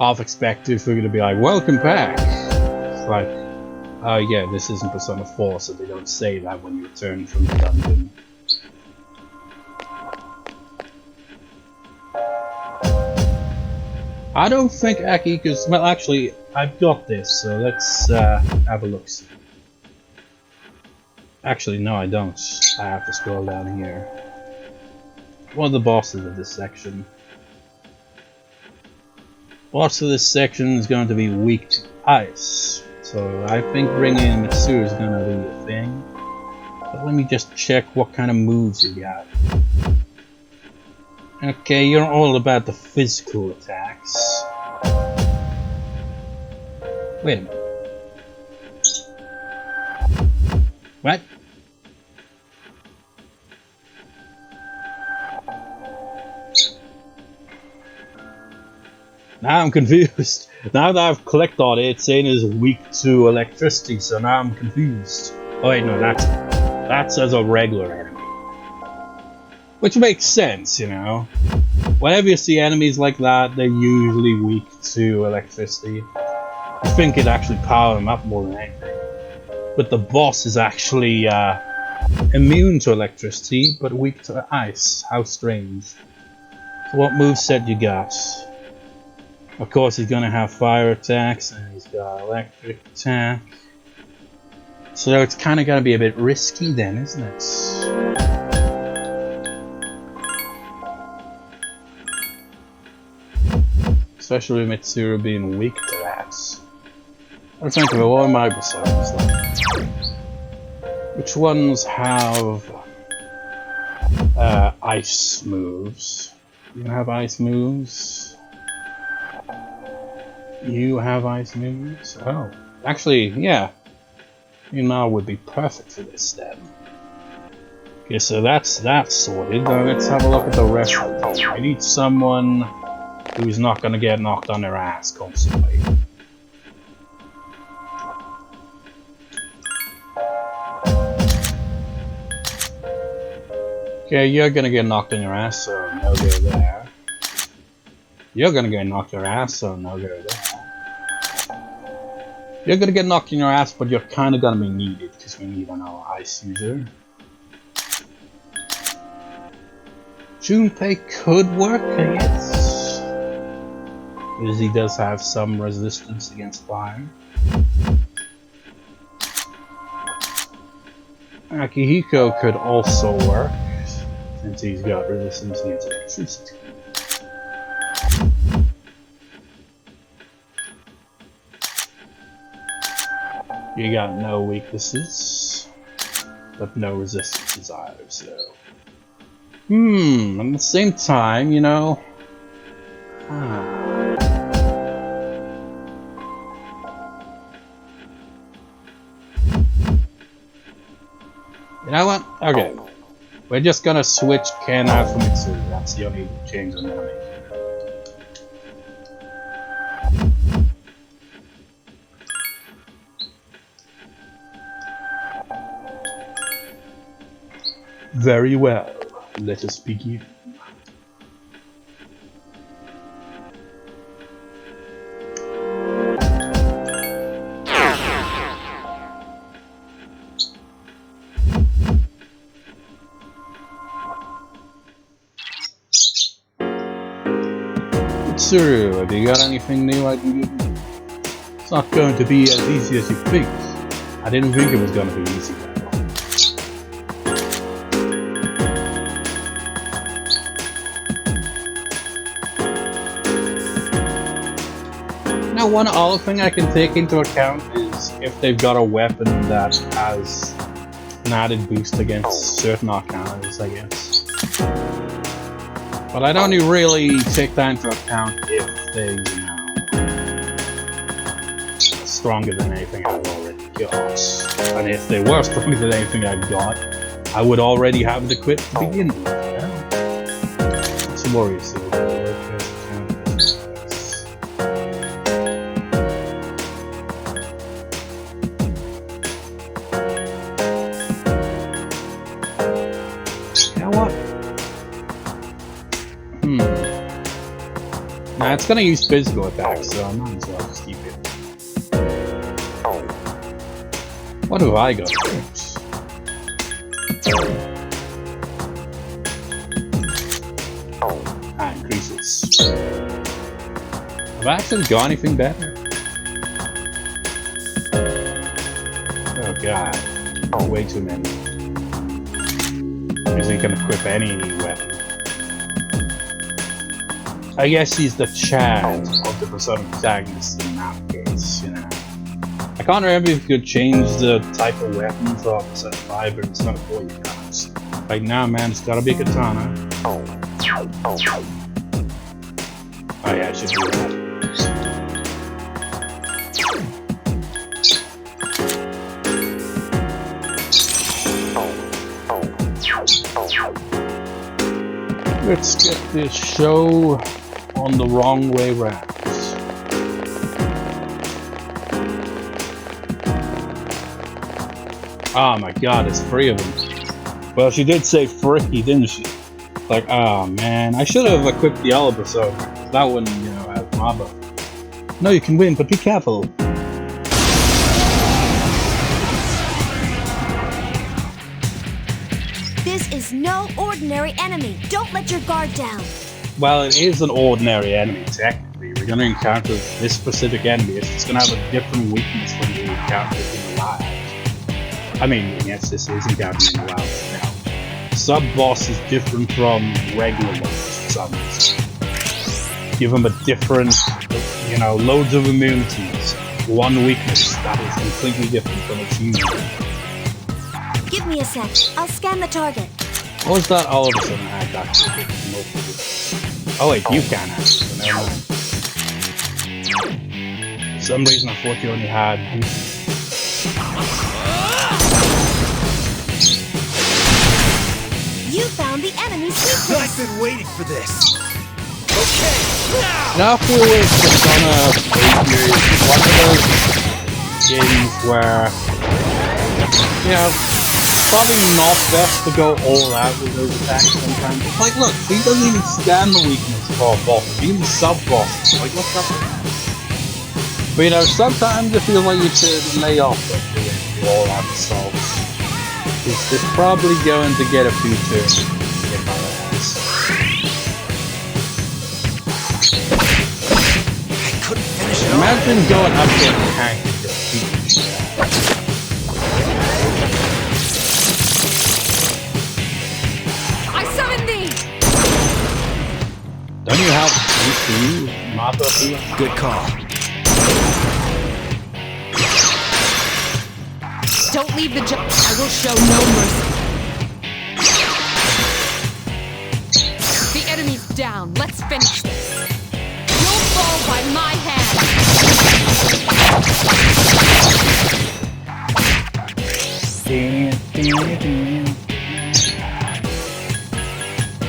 half expected for you to be like, welcome back. It's like, oh yeah, this isn't Persona 4, so they don't say that when you return from the dungeon. I don't think Akiko's... Well, actually, I've got this, so let's have a look. Actually, no, I don't. I have to scroll down here. What are the bosses of this section? Boss of this section is going to be weak to ice. So I think bringing in Mitsuru is going to be a thing. But let me just check what kind of moves you got. Okay, you're all about the physical attacks. Wait a minute. What? Now I'm confused. Now that I've clicked on it, it's saying it's weak to electricity, so now I'm confused. Oh wait, no, that's as a regular enemy. Which makes sense, you know. Whenever you see enemies like that, they're usually weak to electricity. I think it actually powers them up more than anything. But the boss is actually immune to electricity, but weak to ice. How strange. So what moveset you got? Of course, he's gonna have fire attacks, and he's got electric attack. So it's kind of gonna be a bit risky then, isn't it? Especially with Mitsuru being weak to that. I think of it, what are my personas like? Which ones have ice moves? You have ice moves? You have ice moves? Oh, actually, yeah. You now would be perfect for this then. Okay, so that's that sorted. Now let's have a look at the rest of them. We need someone who's not gonna get knocked on their ass constantly. Okay, you're gonna get knocked on your ass, so no go there. You're gonna get knocked on your ass, so no go there. You're gonna get knocked in your ass, but you're kinda gonna be needed, because we need an ice user. Junpei could work, I guess. Because he does have some resistance against fire. Akihiko could also work, since he's got resistance against electricity. You got no weaknesses, but no resistances either, so... at the same time, you know... You know what? Okay. We're just gonna switch Ken out from Mitsuru. That's the only change I'm gonna make. Very well, let us begin. Mitsuru, have you got anything new I can give you? It's not going to be as easy as you think. I didn't think it was going to be easy. Now, one other thing I can take into account is if they've got a weapon that has an added boost against certain arcanas, I guess. But I'd only really take that into account if they, you know, are stronger than anything I've already got. And if they were stronger than anything I've got, I would already have it equipped to begin with. Yeah? It's worrisome. it's gonna use physical attacks, so I might as well just keep it. What have I got? Ah, increases. Have I actually got anything better? Oh god. Way too many. Is he can equip any weapon? I guess he's the child of the persona protagonist in that case, you know. I can't remember if you could change the type of weapon for Persona 5, but it's not a 4 you can't. Like now, man, it's gotta be a katana. Oh yeah, I should do that. Let's get this show on the wrong way round. Oh my god, it's 3 of them. Well, she did say free, didn't she? Like, oh man, I should have equipped the other persona. That one, you know, has Maba. No, you can win, but be careful. This is no ordinary enemy. Don't let your guard down. Well, it is an ordinary enemy, technically. We're going to encounter this specific enemy. It's going to have a different weakness when we encounter it in the wild. I mean, yes, this is encountering in the wild right now. Sub-boss is different from regular ones for some reason. Give them a different, you know, loads of immunities. One weakness that is completely different from its usual. Give me a sec. I'll scan the target. What was that all of a sudden I got multiple? Oh wait, you can actually, so never mind. For some reason I thought you only had... You found the enemy's weakness! I've been waiting for this! Okay, now! Now for with Persona 8 period, one of those games where, you know, probably not best to go all out with those attacks sometimes. It's like, look, he doesn't even stand the weakness for a boss, even sub-bosses. Like, what's up with that? But you know, sometimes it feels like you should lay off of doing the all-out assaults. It's probably going to get a few turns in my ass. I couldn't finish it. Imagine going up to a tank and just beating shit. Don't you have GPU Maba here? Good call. Don't leave the job. I will show no mercy. The enemy's down. Let's finish this. You'll fall by my hand.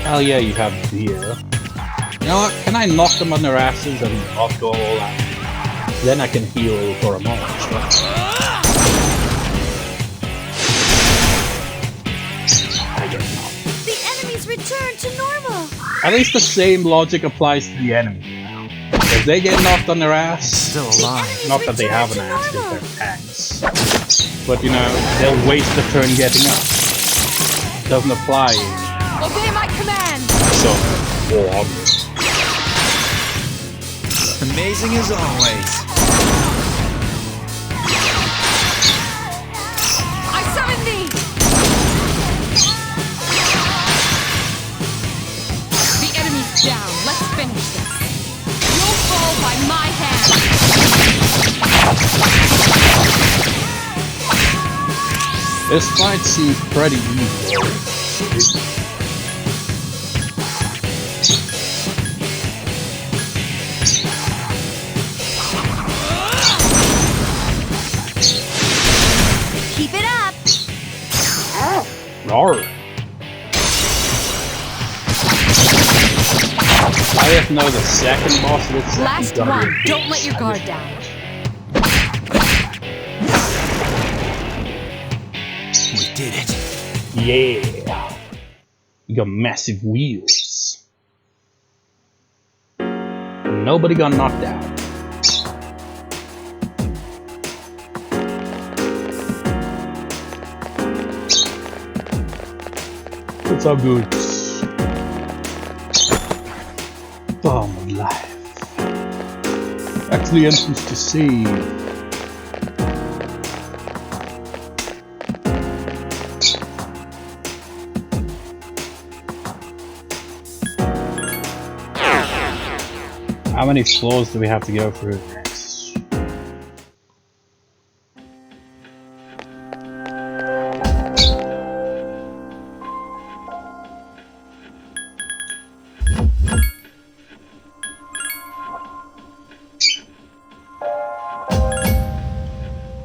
Hell yeah, you have beer. You know what? Can I knock them on their asses and not go all out? Then I can heal for a moment. I guess not. The enemy's returned to normal! At least the same logic applies to the enemy now. If they get knocked on their ass, Still alive. not that they have an ass because they're tanks, but you know, they'll waste a turn getting up. Doesn't apply. Obey my command. So, war onwards. Amazing as always. I summon thee. The enemy's down. Let's finish this. You'll fall by my hand. This fight seems pretty easy. Keep it up! Roar. I have to know the second boss looks like he's Last gonna be one. a Don't beast. let your guard down. We did it. Yeah. We got massive wheels. and nobody got knocked out. It's all good. Oh my life. Back to the entrance to save. How many floors do we have to go through next?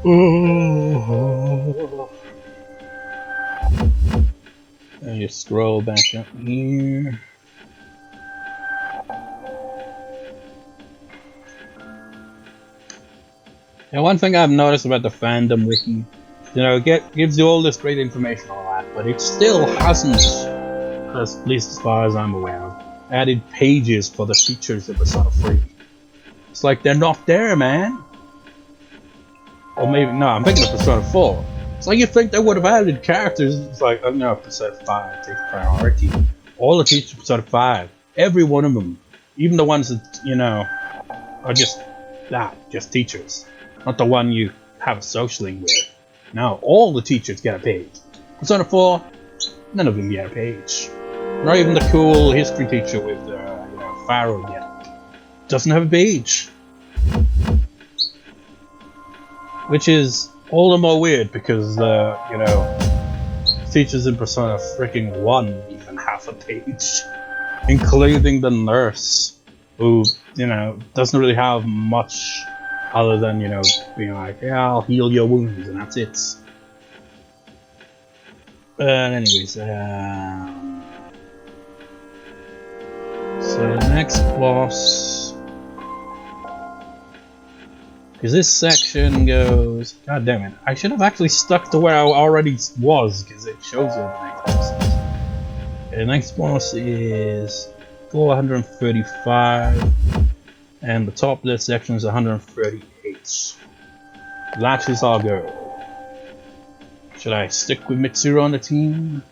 Oh. And you scroll back up here. Now, one thing I've noticed about the fandom wiki, you know, it gives you all this great information on that, but it still hasn't, at least as far as I'm aware of, added pages for the features of Persona 3. It's like they're not there, man. Or maybe, no, I'm thinking of Persona 4. It's like you think they would have added characters. It's like, oh no, Persona 5 takes priority. All the features of Persona 5, every one of them, even the ones that, you know, are just teachers. Not the one you have a social link with. No, all the teachers get a page. Persona 4, none of them get a page. Not even the cool history teacher with Pharaoh yet. Doesn't have a page. Which is all the more weird because the, teachers in Persona freaking 1 even have a page. Including the nurse, who, doesn't really have much other than, being like, yeah, I'll heal your wounds, and that's it. But anyways, so the next boss, because this section goes, god damn it, I should have actually stuck to where I already was, because it shows you the next boss is. The next boss is 435. And the top of this section is 138. Latches all go. Should I stick with Mitsuru on the team?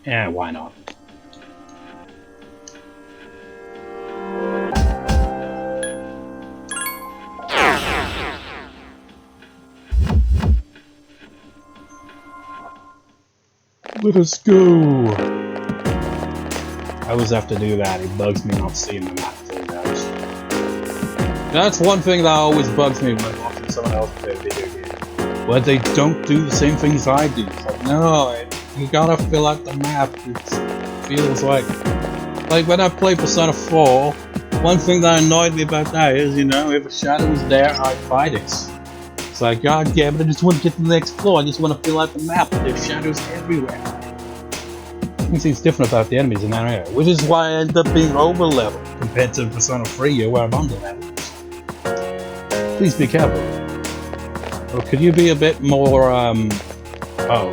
Yeah, why not? Let us go! I always have to do that, it bugs me not seeing the map. That's one thing that always bugs me when watching someone else play a video game. But they don't do the same things I do. It's like, no, you gotta fill out the map. It feels like when I play Persona 4, one thing that annoyed me about that is, if a shadow was there, I'd fight it. It's like, god damn it, I just want to get to the next floor, I just want to fill out the map, there's shadows everywhere. Something's different about the enemies in that area, which is why I end up being over leveled compared to Persona 3 where I'm under leveled. Please be careful. Or could you be a bit more, no?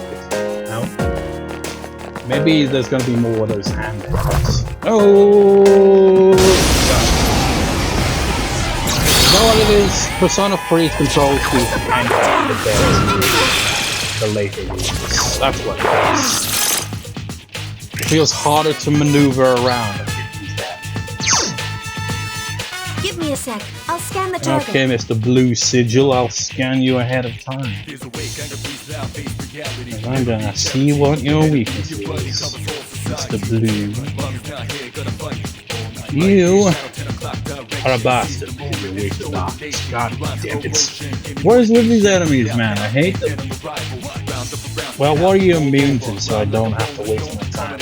Maybe there's gonna be more of those hand attacks. Oh! You know what it is? Persona 3 controls the hand compared to the later ones. That's what it is. It feels harder to maneuver around. Give me a sec. I'll scan the target. Okay, Mr. Blue Sigil, I'll scan you ahead of time. And I'm gonna see what your weakness is, Mr. Blue. You are a bastard. God damn it. What is with these enemies, man? I hate them. Well, what are you immune to so I don't have to waste my time?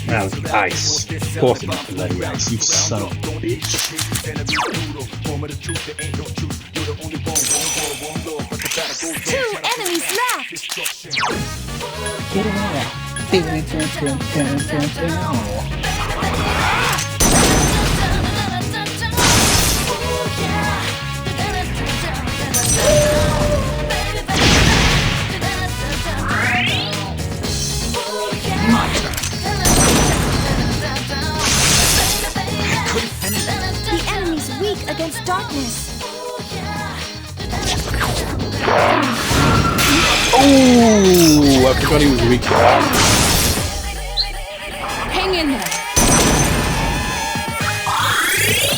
Now, ice. Of course I'm not gonna let you ice, you son of a bitch. 2 enemies left! darkness. Oh, I forgot he was weak to that. Hang in there.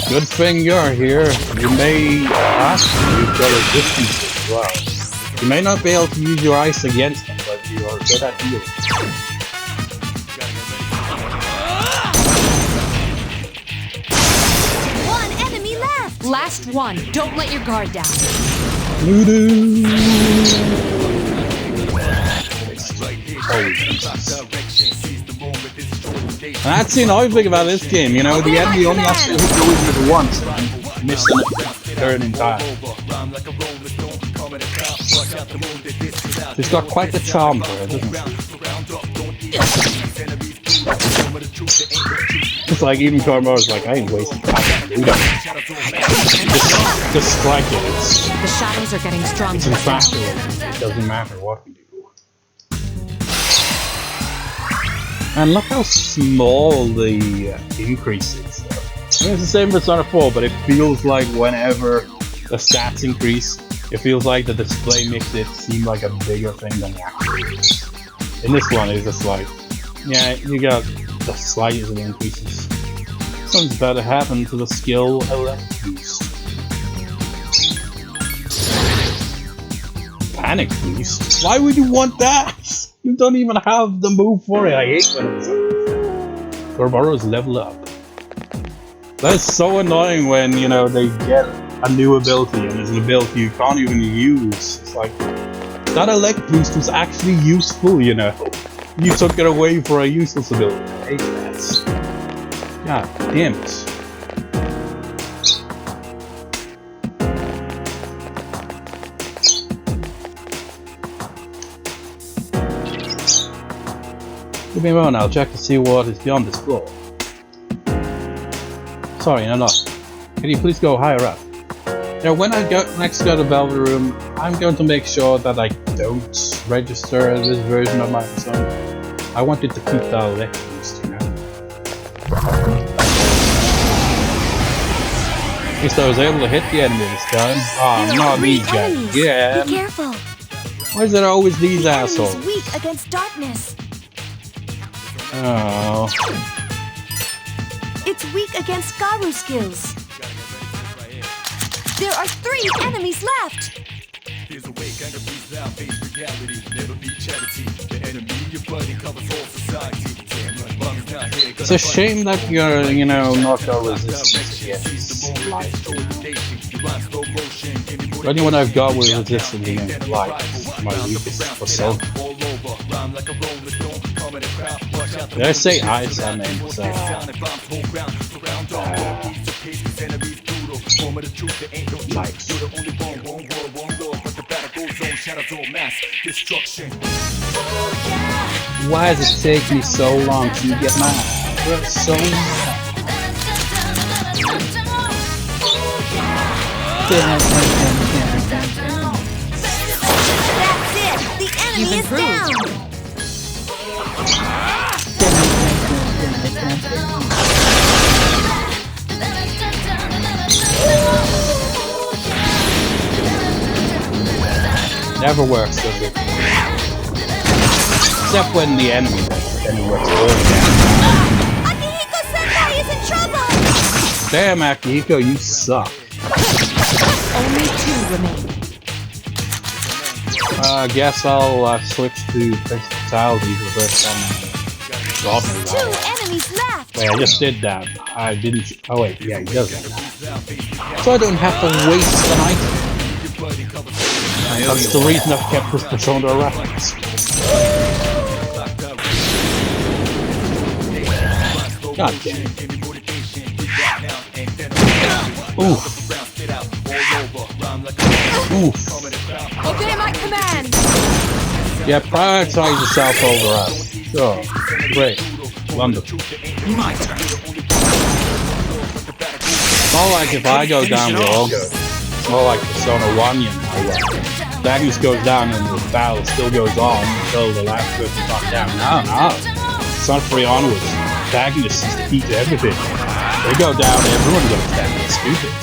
Good thing you're here. You may ask you've got resistance as well. You may not be able to use your ice against them, but you are good at healing. One enemy left. Last one. Don't let your guard down. Voodoo. Holy Jesus. And that's the annoying thing about this game, you know, the enemy only has to hit the wizard once and miss the turn in time. She's got quite the charm for her, doesn't she? It's like even Carmore's like, I ain't wasting time to do that. Just strike it. The shadows are getting It's stronger. infatuating. It doesn't matter what we do. And look how small the increase is. I mean, it's the same for Persona 4, but it feels like whenever the stats increase, it feels like the display makes it seem like a bigger thing than it actually is. In this one, it's just like, yeah, you got the slightest of increases. Something's about to happen to the skill elect boost. Panic boost? Why would you want that? You don't even have the move for it. I hate when it's Corboros level up. That's so annoying when, you know, they get a new ability and it's an ability you can't even use. It's like, that elect boost was actually useful, you know. You took it away for a useless ability. I hate that. God damn it. Give me a moment, I'll check to see what is beyond this floor. Sorry, no, not. Can you please go higher up? Now, when I next go to the Velvet Room, I'm going to make sure that I don't register this version of my Persona. I wanted to keep the elect boost, you know. At least I was able to hit the enemy this time. Oh, not these guys. Yeah. Be careful. Why is there always these The assholes? enemy's weak against darkness. Oh. It's weak against Garu skills. There are 3 enemies left. It's a shame that you're, you know, not got resistance against light. The only one I've got with resistance against light is my weakest for self. Did I say ice? I meant light. Why does it take me so long to get mad? You're so mad. That's it. The enemy You've is down. Never works, does it? Except when the enemy does, then it works all again. Akihiko-senpai is in trouble. Damn, Akihiko, you suck. Only 2 remain. I guess I'll switch to Fatality for the first time. God knows 2 how. enemies left. Wait, I just did that. I didn't. Oh wait, yeah, he does that. So I don't have to waste an item. That's the reason I've kept this Persona around. God damn it. Oof. Oof. Obey my command. Yeah, prioritize yourself over us. Sure. Great. Wonderful. My turn. It's not like if I go down, we all go. It's more like Persona 1, you know. Magnus goes down and the battle still goes on until the last person got down. No. It's not free onwards. Magnus is the key to everything. They go down, everyone goes down. It's stupid.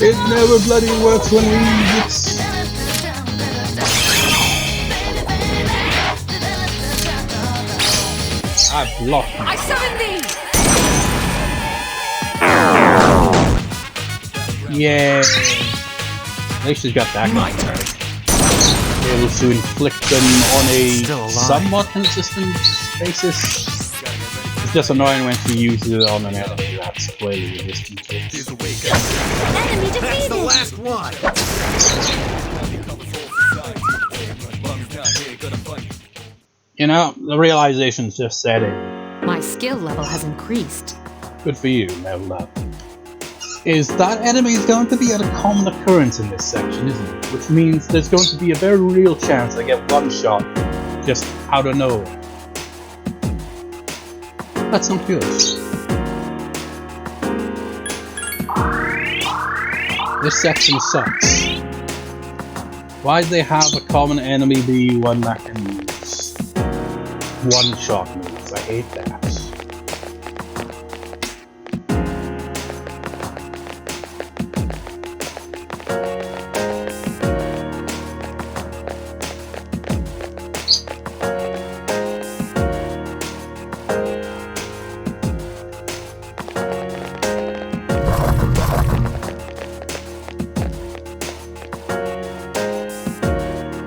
It never bloody works when we use it. I blocked. I summon thee! Yeah. At least she's got that My going. turn. Able to inflict them on a Still alive. somewhat consistent basis. It's just annoying when she uses it on an enemy that's clearly resistant to it. Here's a way, guys. Enemy That's the defeated! last one. You know, the realization's just set in. My skill level has increased. Good for you, level up. Is that enemy is going to be a common occurrence in this section, isn't it? Which means there's going to be a very real chance I get one shot just out of nowhere. That's not good. This section sucks. Why'd they have a common enemy be one that can use one-shot moves? I hate that.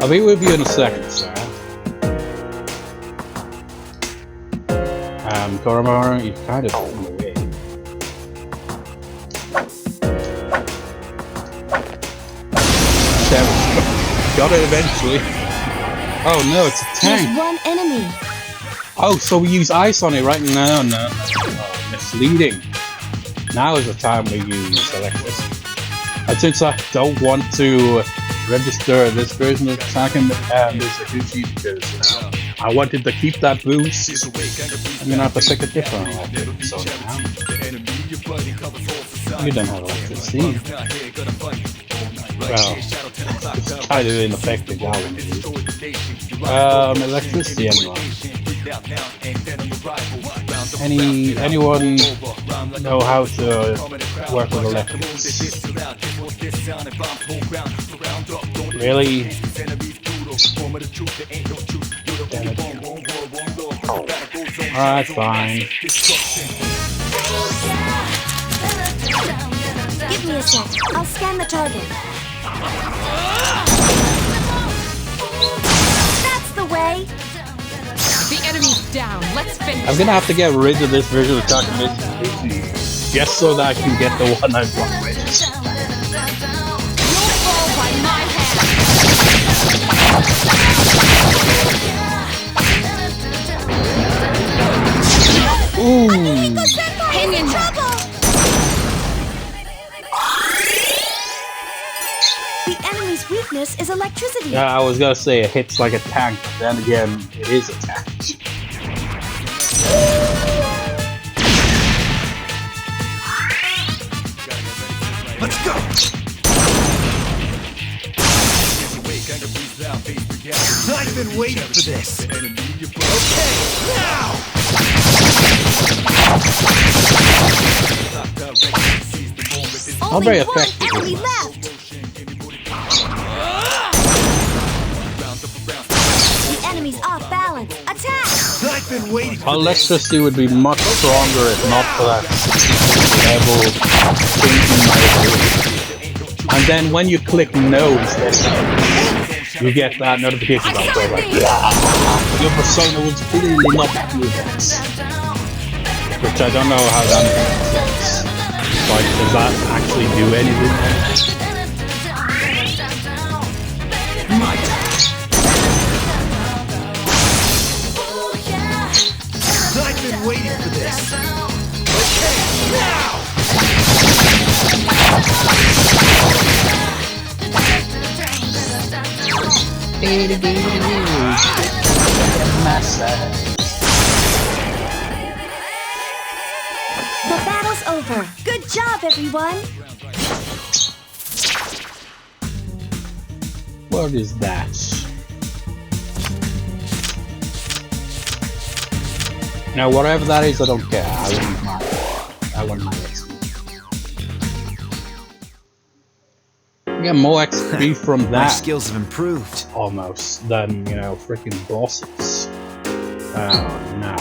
I'll be with you in a second, sir. Koramara, you kind of in the way. Damn it. Got it eventually. Oh no, it's a There's tank. one enemy. Oh, so we use ice on it right now? No. Oh, misleading. Now is the time we use electricity. And since I don't want to register this version of attacking this Aguchi because I wanted to keep that boost, I'm gonna have to pick a different weapon. So now you don't have electricity. Well, it's kind of ineffective that one. Electricity anyway. Anyone know how to work with electrics? Really? Damn it. Alright, fine. Give me a sec. I'll scan the target. That's the way. The enemy's down. Let's finish. I'm gonna have to get rid of this version of Tartarus just so that I can get the one I blocked with. You'll fall by my hand. Ooh! Hang in there. The enemy's weakness is electricity. Yeah, I was gonna say it hits like a tank, but then again, it is a tank. Let's go. I've been waiting for this. Okay, now. Only very one effective, enemy isn't it? left. The enemy's off balance. Attack! I've been waiting for this. Electricity would be much stronger if not for that level changing my ability. And then when you click no instead, you get that notification about where like, your persona was clearly not happy with this. Which I don't know how that makes sense. Like, does that actually do anything? My turn. I've been waiting for this. Okay, now. The battle's over. Good job, everyone. What is that? Now, whatever that is, I don't care. I want my XP. Get more XP from My that skills have improved. almost than, you know, freaking bosses. Oh no.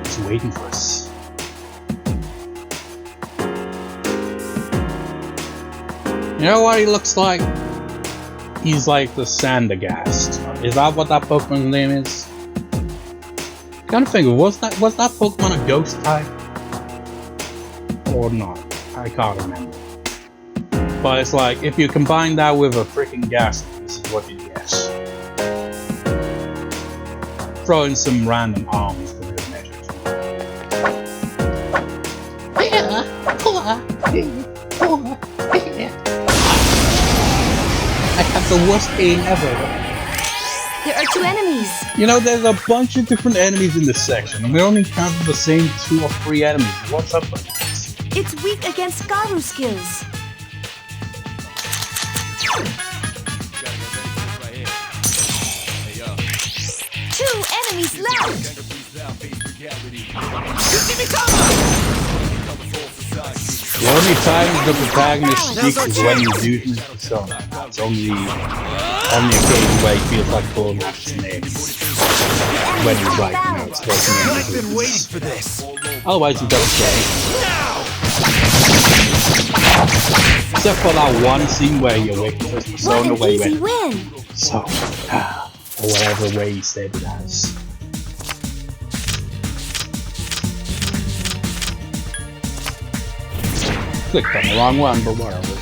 He's waiting for us. You know what he looks like? He's like the Sandergast. Is that what that Pokemon's name is? Kind of think, was that Pokemon a ghost type? Or not? I can't remember. But it's like, if you combine that with a freaking gas, this is what you get. Throw in some random arms for good measure. I have the worst aim ever. There are 2 enemies. You know, there's a bunch of different enemies in this section, and we only encountered the same 2 or 3 enemies. What's up with that? It's weak against Garu skills. Two enemies left. The only time the protagonist speaks is when he's using his persona. It's only on the occasion where he feels like pulling out his name. When he's like, you know, expressing I've been waiting his. for this. Otherwise, he doesn't say. Except for that one scene where you wake up his What persona, an where you easy went, win. so, or whatever way he said it as. Clicked on the wrong one, but whatever.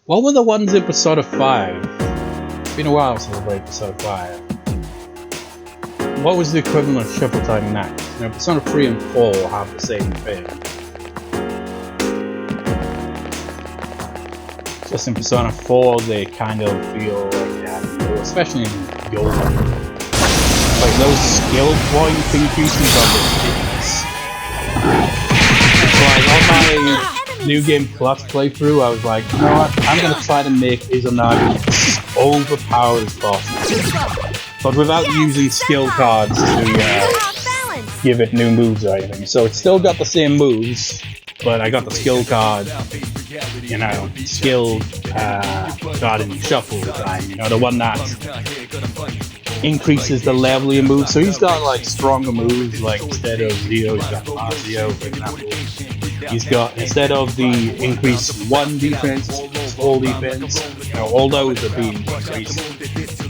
What were the ones in Persona 5? It's been a while since I played Persona 5. What was the equivalent of Shuffle Time Night? You know, Persona 3 and 4 have the same thing. Just in Persona 4, they kind of feel like that, especially in Gold. Like those skill point increases are ridiculous. Like on my New Game Plus playthrough, I was like, you know what, I'm gonna try to make Izanagi as overpowered as possible, but without using skill cards to give it new moves or anything. So it's still got the same moves, but I got the skill card, you know, skill card in Shuffle time, you know, the one that increases the level of your moves. So he's got like stronger moves, like instead of Zio, he's got Mazio, for example. He's got, instead of the increase 1 defense, it's all defense. You know, all those are being increased.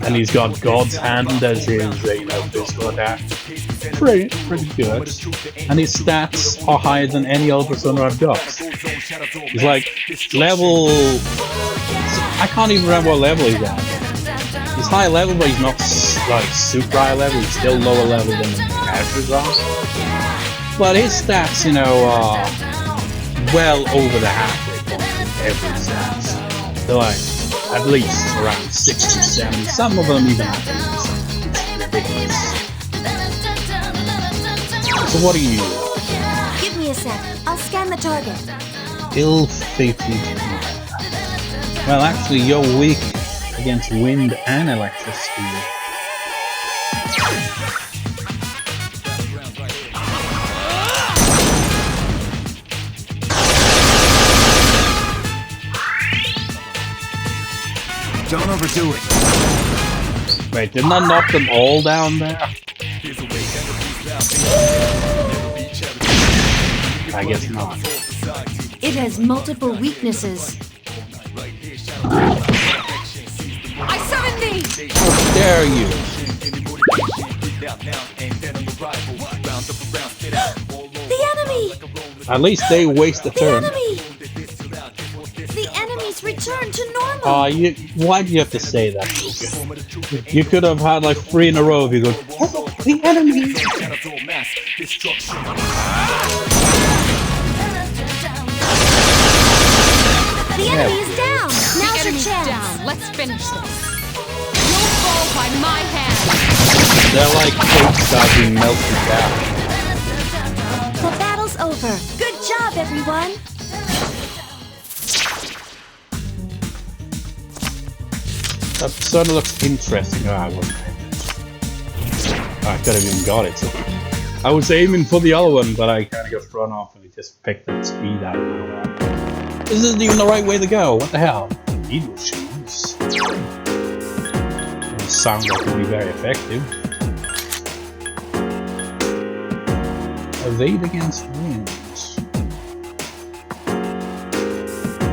And he's got God's Hand as his, you know, physical attack. Pretty good. And his stats are higher than any other Persona I've got. He's like level, I can't even remember what level he's at. He's high level, but he's not like super high level. He's still lower level than the characters are. But his stats, you know, are well over the halfway point with every stats. They're like at least around 60, 70. Some of them even have it's ridiculous. So what do you use? Give me a sec. I'll scan the target. Ill-fated. Well, actually, you're weak against wind and electricity. Don't overdo it. Wait, didn't I knock them all down there? I guess not. It has multiple weaknesses. I summon thee! How dare you! The enemy! At least they waste a The turn. enemy! The enemies return to normal. Why'd you have to say that? You could have had like 3 in a row if you go, oh, the enemy! The enemy is down. The Now's your enemy's chance. down. Let's finish this. You'll fall by my hand. They're like cakes that are being melted down. The battle's over. Good job, everyone. That persona looks interesting. Oh, I could have even got it. So I was aiming for the other one, but I kind of got thrown off and it just picked that speed out of nowhere. This isn't even the right way to go. What the hell? Needle shoes. Doesn't sound like it would be very effective. Evade against winds.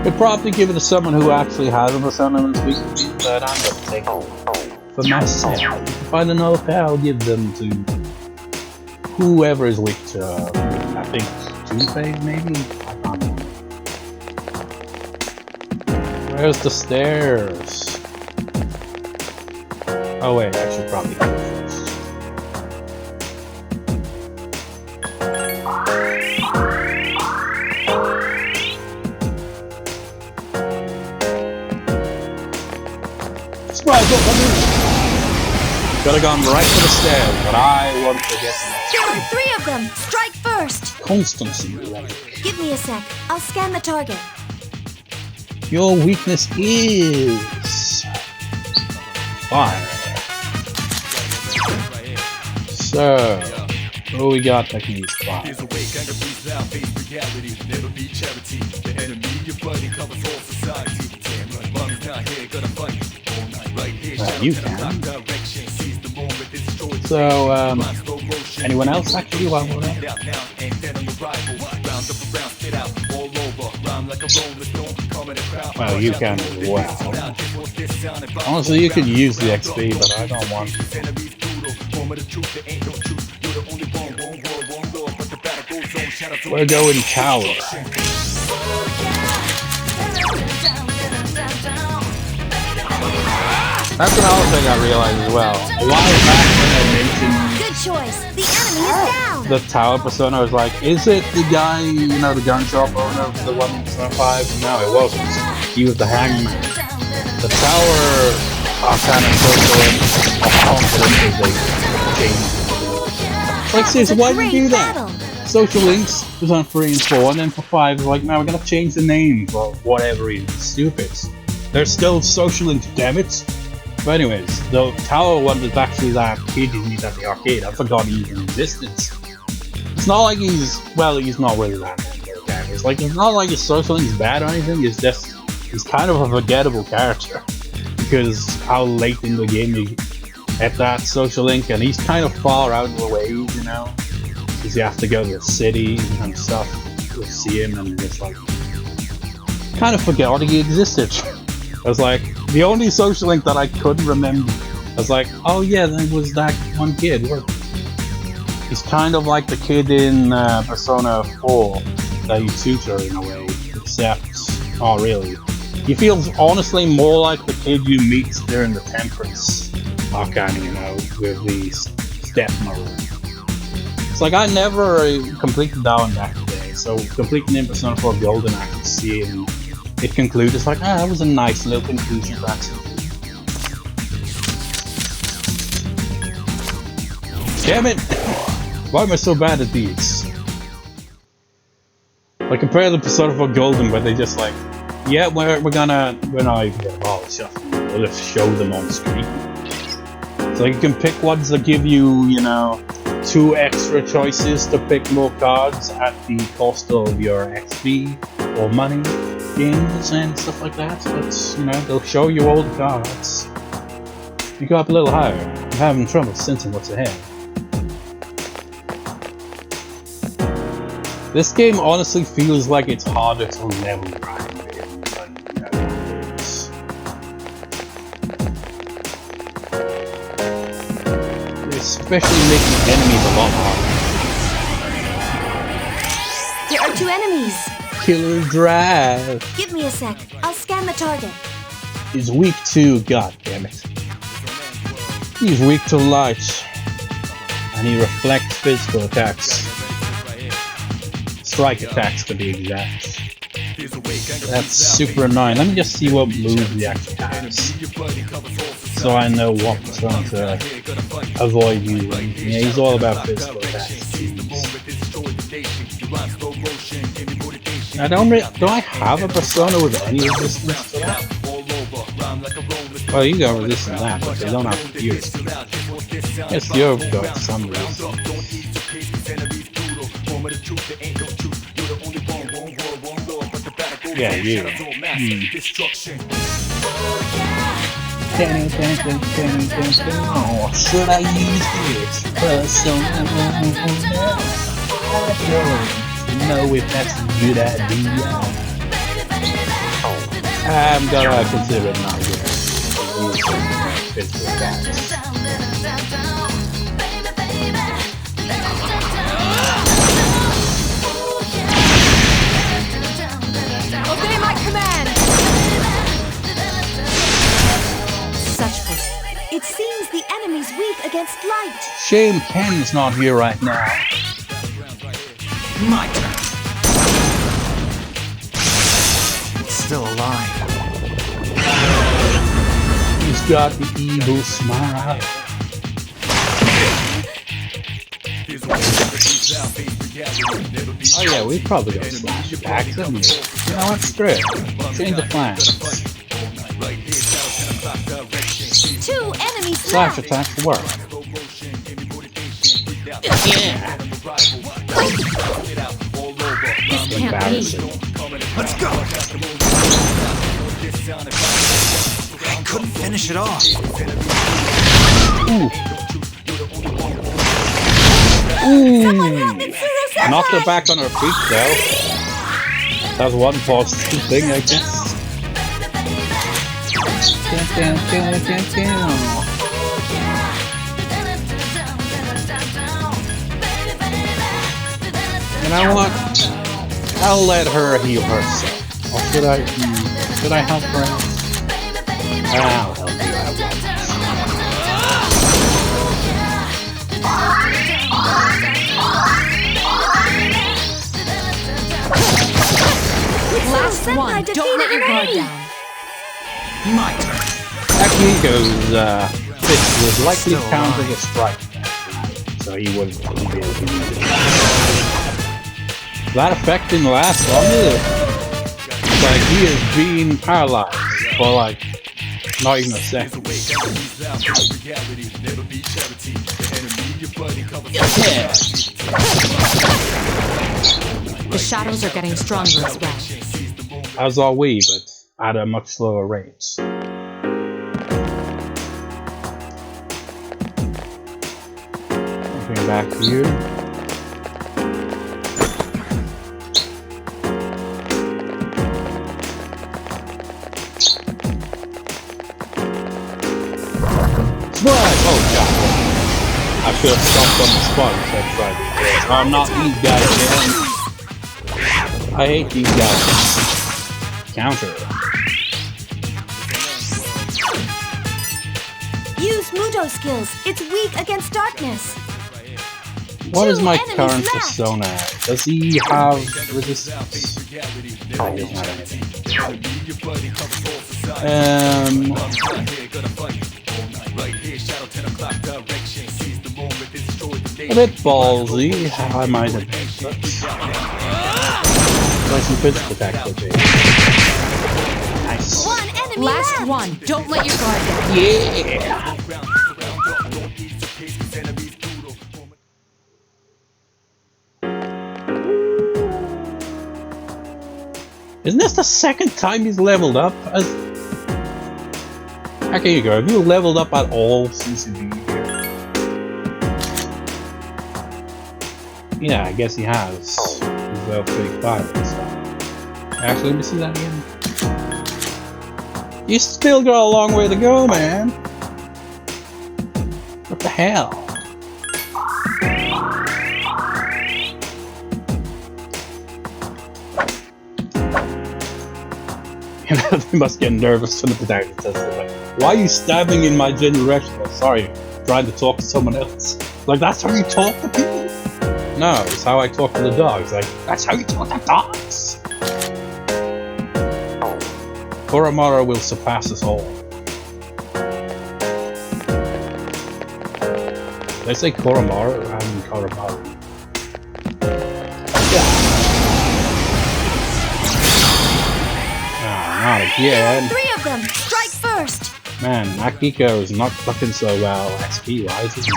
Could probably give it to someone who actually has a persona and speak, but I'm gonna take it for myself. If I find another pair, I'll give them to whoever is weak to, I think, Two-Face maybe? I don't know. Where's the stairs? Oh wait, I should probably go first. Could have gone right for the stairs, but I want to get them. There are 3 of them! Strike first! Constancy. Give me a sec. I'll scan the target. Your weakness is fire. So, what we got that can use fire? You can. So, anyone else actually while we're there? Well, you can as well. Honestly, you could use the XP, but I don't want to. We're going tower. That's another thing I realized as well. A while back when I mentioned Good choice. The enemy is down. the tower persona, I was like, is it the guy, you know, the gun shop owner of the 1.5? No, it wasn't. He was the hangman. The tower are kind of confident as they change. Like, seriously, why did you do that? Social Links was on 3 and 4, and then for 5, it's like, now we're gonna change the name for whatever reason. Stupid. There's still Social Links, damn it. But anyways, the tower one is actually that kid you meet at the arcade. I forgot he even existed. It's not like he's, well, he's not really that bad. It's like, it's not like his social link's bad or anything, it's just, he's kind of a forgettable character. Because how late in the game you get that social link, and he's kind of far out of the way, you know? Because you have to go to the city and stuff to see him, and just like, kind of forgot he existed. I was like, the only social link that I couldn't remember, I was like, oh yeah, that was that one kid. He's kind of like the kid in Persona 4 that you tutor in a way, except, oh really? He feels honestly more like the kid you meet during the Temperance arcana, you know, with the step mode. It's like I never completed that one back today, so completing in Persona 4 Golden, I could see him. It concludes, it's like, ah, that was a nice little conclusion to that. Damn it! Why am I so bad at these? Like, compare the Persona 4 Golden, where they just like, yeah, we're not even gonna bother shuffling, we'll just show them on screen. So you can pick ones that give you, you know, 2 extra choices to pick more cards at the cost of your XP or money. Games and stuff like that, but you know, they'll show you all the cards. You go up a little higher, I'm having trouble sensing what's ahead. This game honestly feels like it's harder to level grind than it is. Especially making enemies a lot harder. There are 2 enemies. Killer Drive. Give me a sec. I'll scan the target. He's weak to, god damn it. He's weak to light. And he reflects physical attacks. Strike attacks to be exact. That's super annoying. Let me just see what moves he actually has. So I know what persona to avoid using. Yeah, he's all about physical attacks. Do I have a persona with any resistance to that? Well, you got resistant that, but they don't have fury. Yes, you've got some resistance. Yeah, you. Oh, should I use this? I don't know if that's a good idea. I'm gonna consider it not good. Obey my command! Such push. It seems the enemy's weak against light. Shame Ken's not here right now. My turn. It's still alive. He's got the evil smile. Oh yeah, we probably got slash attacks. You know what? Screw it. Change the plan. Two enemies Slash left. attacks work. Yeah. This can't be. Embarrassing. Let's go. I couldn't finish it off. Ooh. Someone help me, Ooh. Knocked her back on her feet though. That's one positive thing, I guess. You know what? I'll let her heal herself. Or should I help her out? I'll help you out. Last one. Don't let your guard down. My turn. Akihiko's fist was likely counting a strike. So he wouldn't be able to do it. That affecting the last one, is it? Like he is being paralyzed for like not even a second. Yeah. The shadows are getting stronger as well. As are we, but at a much slower rate. Bring it back here. Splash! Oh god. I should have stomped on the spot instead of trying to do this. Oh, not these guys again. I hate these guys. Counter. Use Mudo skills. It's weak against darkness. What is my enemies current left. persona? Does he have resistance? Oh, he doesn't have anything. A bit ballsy, I might admit, but some physical attack would be nice. One enemy Last left. one. Don't let your guard down. Yeah! Isn't this the second time he's leveled up? Okay, you go. Have you leveled up at all since you've been here? Yeah, I guess he has. He's level 35 and stuff. Actually, let me see that again. You still got a long way to go, man. What the hell? They must get nervous when the protagonist says like, why are you stabbing in my general direction? Like, sorry, trying to talk to someone else. Like, that's how you talk to people? No, it's how I talk to the dogs. Like, that's how you talk to dogs? Koromaru will surpass us all. Did I say Koromaru? I mean Koromaru. Not again. Three of them. Strike first. Man, Akiko is not looking so well XP wise, is it?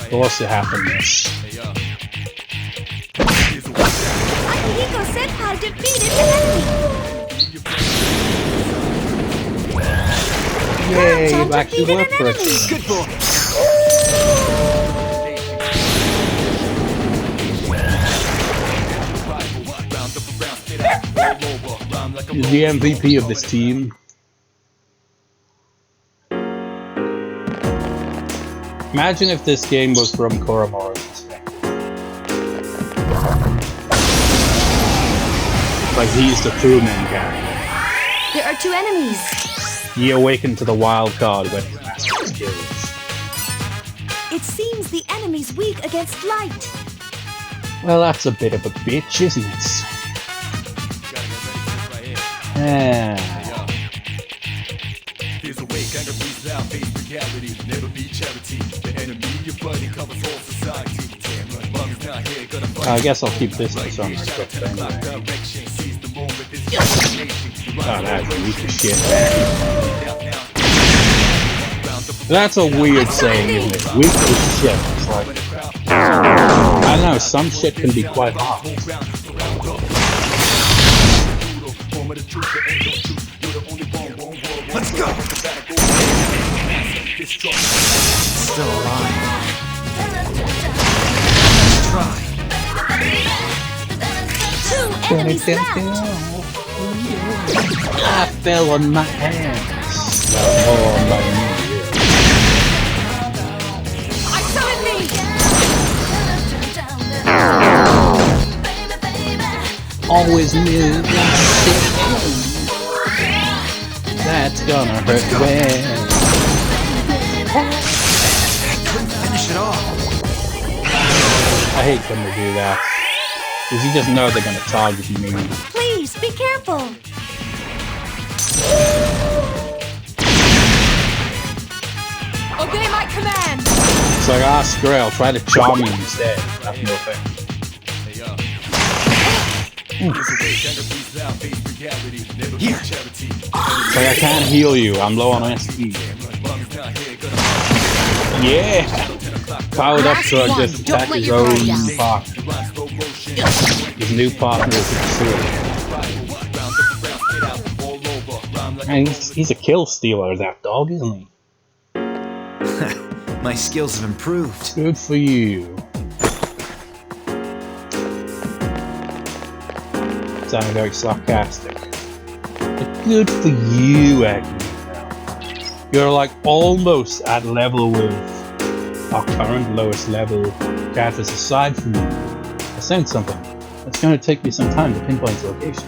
Of course it happened this. Akihiko Senpai defeated an enemy! Yay, Karan-chan back to defeated work an for a enemy. change. Good boy. He's the MVP of this team. Imagine if this game was from Koromora's perspective. Like he's the true main character. There are 2 enemies. He awakened to the wild card when his master was killed. It seems the enemy's weak against light. Well, that's a bit of a bitch, isn't it? Yeah. Here's a way, anger breathes out, face reality, never be charity. The enemy, your buddy, covers all society. Mom's not here, gonna fight. I guess I'll keep this one somewhere quick anyway. Oh, that's weak as shit, man. That's a weird saying, isn't it? Weak as shit. It's like, I don't know, some shit can be quite hot. Let's go! Still alive. Let's try. 2 enemies left. I fell on my hands. Well, more on my knees. I summoned thee! Always knew that shit. That's gonna hurt when. Couldn't finish it off. I hate when they do that. Because you just know they're gonna target me. Please, be careful. Obey my command! It's like, ah, screw it, I'll try to charm you instead. That's no effect. Here. It's like, I can't heal you, I'm low on SP. Yeah! Powered up so I just attack his own partner. His new partner is absurd. Man, he's a kill stealer, that dog, isn't he? My skills have improved. Good for you. Sounding very sarcastic. But good for you, Agnew. You're like almost at level with our current lowest level characters aside from you. I sense something. It's going to take me some time to pinpoint its location.